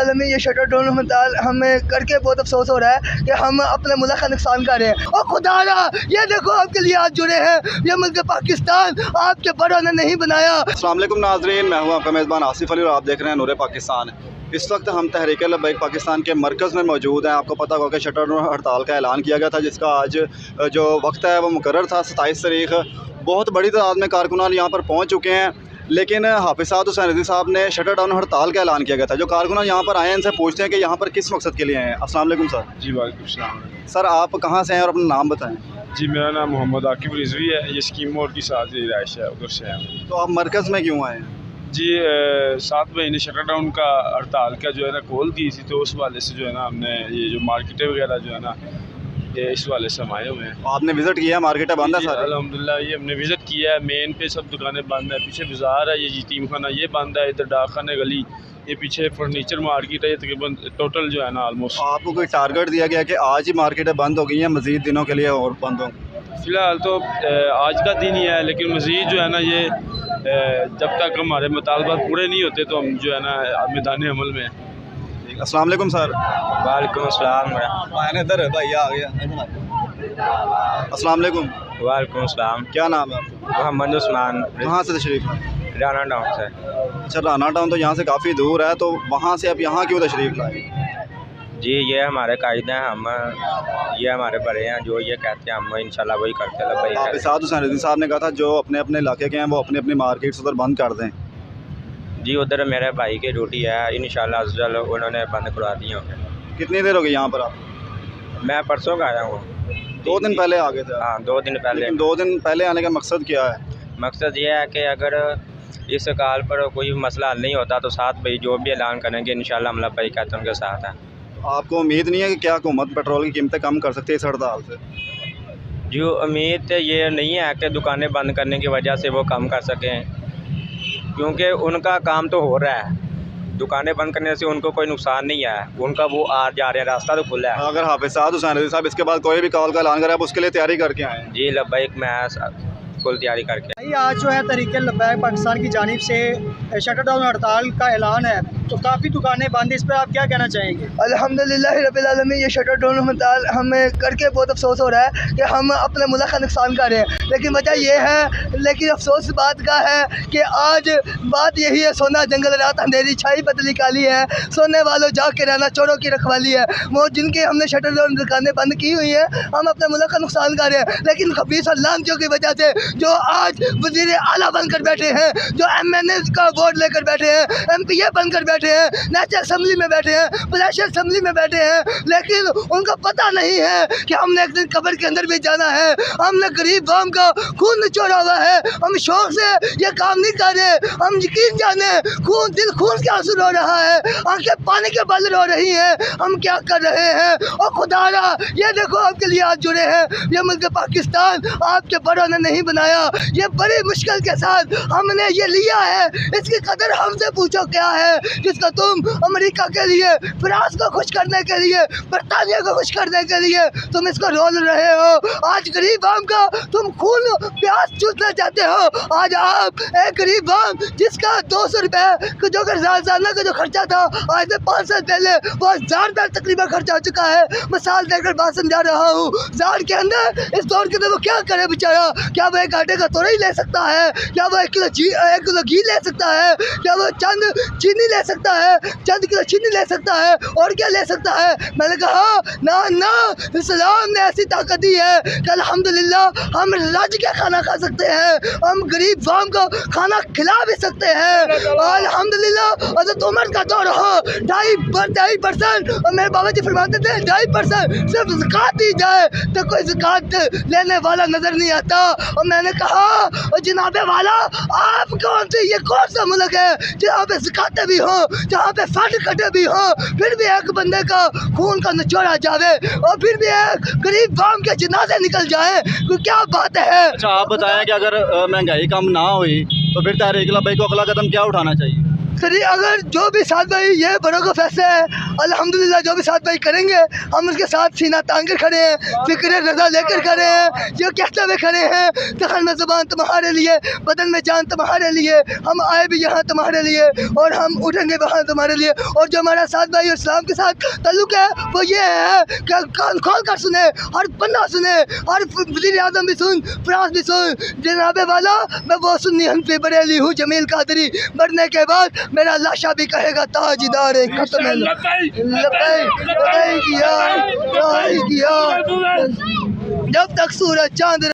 रब्बिल ये shutter down हमें करके बहुत अफसोस हो रहा है कि हम अपने मुल्क का नुकसान कर रहे हैं। और खुदारा ये देखो आपके लिए आज जुड़े हैं, ये मुल्क पाकिस्तान आपके बड़ों ने नहीं बनाया। अस्सलाम वालेकुम नाज़रीन, मैं हूं आपका मेज़बान आसिफ अली और आप देख रहे हैं नूरे पाकिस्तान। इस वक्त हम तहरीक लब्बैक पाकिस्तान के मरकज़ में मौजूद हैं। आपको पता होगा कि शटर डाउन हड़ताल का ऐलान किया गया था, जिसका आज जो वक्त है वो मुकर्रर था 27 तारीख। बहुत बड़ी तादाद में कारकुनान यहाँ पर पहुँच चुके हैं, लेकिन हाफिज़ साद हुसैन रज़ी साहब ने शटर डाउन हड़ताल का ऐलान किया गया था। जो कारकुनान यहाँ पर आए हैं इनसे पूछते हैं कि यहाँ पर किस मकसद के लिए आए हैं। अस्सलाम वालेकुम सर। जी वालेकुम सलाम। सर आप कहाँ से हैं और अपना नाम बताएं। जी मेरा नाम मोहम्मद आकिब रिजवी है, ये स्कीम मोड़ की साथ रिहाइश है, उधर से है। तो आप मरकज़ में क्यों आए हैं? जी 7 महीने शटर डाउन का हड़ताल का जो है ना कॉल की थी, तो उस वाले से जो है ना हमने ये जो मार्केटें वगैरह जो है ना ये इस वाले से हम आए हुए हैं। तो आपने विज़िट किया, मार्केटें बंद है सर? अल्हम्दुलिल्लाह ये हमने विज़िट किया है। मेन पे सब दुकानें बंद है, पीछे बाज़ार है, ये यतीम खाना ये बंद है, इधर डाक खाने गली, ये पीछे फर्नीचर मार्केट है, ये तकरीबन टोटल जो है ना ऑलमोस्ट। आपको कोई टारगेट दिया गया कि आज ही मार्केटें बंद हो गई हैं, मज़ीद दिनों के लिए और बंद होंगी? फ़िलहाल तो आज का दिन ही है, लेकिन मज़ीद जो है ना ये जब तक हमारे मुतालबात पूरे नहीं होते तो हम जो है ना मैदान अमल में हैं। अस्सलाम वालेकुम सर। वालेकुम अस्सलाम। इधर भाई आ गया। अस्सलाम वालेकुम। वालेकुम अस्सलाम। क्या नाम है आपका? मोहम्मद उस्मान, कहाँ से तशरीफ़? राना टाउन से। अच्छा, राना टाउन तो यहाँ से काफ़ी दूर है, तो वहाँ से आप यहाँ क्यों तशरीफ़ लाए? जी ये हमारे कायदे हैं, हम ये हमारे बड़े हैं, जो ये कहते हैं हम इंशाल्लाह वही करते हैं। हाफिज़ साद हुसैन रज़ी साहब ने कहा था जो अपने अपने इलाके के हैं वो अपनी अपनी मार्केट्स उधर बंद कर दें। जी उधर मेरे भाई की ड्यूटी है, इंशाल्लाह अज़्ज़ल उन्होंने बंद करवा दिए होंगे। कितनी देर हो गई यहाँ पर आप? मैं परसों का आया हूँ। 2 दिन पहले आ गए थे? हाँ 2 दिन पहले। 2 दिन पहले आने का मकसद क्या है? मकसद ये है कि अगर इस काल पर कोई मसला हल नहीं होता तो साथ भाई जो भी ऐलान करेंगे इंशाल्लाह हम भाई कहते हैं उनके साथ हैं। आपको उम्मीद नहीं है कि क्या हुकूमत पेट्रोल की कीमतें कम कर सकती है इस हड़ताल से? जी उम्मीद ये नहीं है कि दुकानें बंद करने की वजह से वो कम कर सकें, क्योंकि उनका काम तो हो रहा है। दुकानें बंद करने से उनको कोई नुकसान नहीं है, उनका वो आ जा रहे हैं, रास्ता तो खुला है। अगर हाफिज़ साद हुसैन रज़ी साहब इसके बाद कोई भी कॉल का ऐलान करे आप उसके लिए तैयारी करके आए हैं? जी लब्बैक मैं फुल तैयारी करके। आज जो है तहरीक लब्बैक पाकिस्तान की जानिब से शटर डाउन हड़ताल का ऐलान है, तो काफ़ी दुकानें बंद, इस पर आप क्या कहना चाहेंगे? अल्हम्दुलिल्लाह रब्बिल ये शटर डाउन हड़ताल हमें करके बहुत अफसोस हो रहा है कि हम अपने मुल्क का नुकसान कर रहे हैं। लेकिन वजह ये है, लेकिन अफसोस बात का है कि आज बात यही है, सोना जंगल रात अंधेरी छाई बदली काली है, सोने वालों जाग के रहना चोरों की रखवाली है। वो जिनके हमने शटर डाउन दुकानें बंद की हुई हैं, हम अपने मुल्क का नुकसान कर रहे हैं। लेकिन खबीस और लांतियों की वजह से जो आज वज़ीर आला बनकर बैठे हैं, जो MNA का वोट लेकर बैठे हैं, MPA बनकर बैठे हैं, नेशनल असम्बली में बैठे हैं, प्रदेश असम्बली में बैठे हैं, लेकिन उनको पता नहीं है कि हमने एक दिन कब्र के अंदर भी जाना है। हमने गरीब आवाम का खून निचोड़ा हुआ है, हम शौक से ये काम नहीं कर रहे। हम यकीन जाने खून के आंसू रो रहा है, आंखें पानी के बल रो रही हैं, हम क्या कर रहे हैं। और खुदारा ये देखो आपके लिए आज जुड़े हैं, ये मुल्क पाकिस्तान आपके बड़ों ने नहीं बनाया। ये बड़ी मुश्किल के साथ हमने ये लिया है, इसकी कदर हमसे पूछो क्या है, जिसका तुम अमेरिका के लिए, फ्रांस को खुश करने के लिए, बरतानिया को खुश करने के लिए तुम इसको रोल रहे हो। आज गरीब आम का तुम खून प्यास चूसना चाहते हो। आज आप एक गरीब आम जिसका 200 रुपये जो रोजाना का जो खर्चा था, आज से 5 साल पहले वो 1000 रुपये तकरीबन खर्चा हो चुका है। मिसाल देकर बात समझा रहा हूँ। जार के अंदर इस दौर के अंदर वो क्या करे बेचारा? क्या वो एक आटे का तोड़ा ही ले सकता है? क्या वो 1 किलो घी ले सकता है? क्या वो चंद चीनी ले सकता है? चंद किलो चीनी ले सकता है? और क्या ले सकता है? मैंने कहा ना ना, इस्लाम ने ऐसी ताकत दी है कि अल्हम्दुलिल्लाह हम रज के खाना खा सकते हैं, हम गरीब आवाम को खाना खिला भी सकते हैं। अल्हम्दुलिल्लाह हज़रत उमर का दौर हो, 2.5% और मेरे बाबा जी फरमाते थे 2.5% सिर्फ ज़कात दी जाए तो कोई ज़कात लेने वाला नज़र नहीं आता। और मैंने कहा जनाबे वाला, आप ये कौन सा मुल्क है जहाँ पे ज़कातें भी हों, जहाँ पे फंड कटे भी हों, फिर भी एक बंदे का खून का निचोड़ा जावे और फिर भी एक गरीब आवाम के जनाजे निकल जाए? क्या बात है। अच्छा, आप बताएं कि अगर महंगाई कम ना हुई तो फिर तहरीक लब्बैक को अगला कदम क्या उठाना चाहिए? सर अगर जो भी साथ भाई ये बड़ों का फैसला है, अल्हम्दुलिल्लाह जो भी साथ भाई करेंगे हम उसके साथ सीना तान कर खड़े हैं, फिक्र रजा लेकर खड़े हैं, ये कहते हुए खड़े हैं दखन में ज़बान तुम्हारे लिए, बदन में जान तुम्हारे लिए, हम आए भी यहाँ तुम्हारे लिए और हम उठेंगे वहाँ तुम्हारे लिए। और जो हमारा साथ भाई इस्लाम के साथ ताल्लुक़ है वो ये है कि कान खोल कर सुने, हर बंदा सुने, हर वज़ीर आज़म भी सुन, फ्रांस भी सुन, जनाबे वाला मैं वो सुन्नी हनफी बरेली हूँ जमील कादरी, मरने के बाद मेरा लाशा भी कहेगा ताजदार खत्म किया जब तक सूरज चांद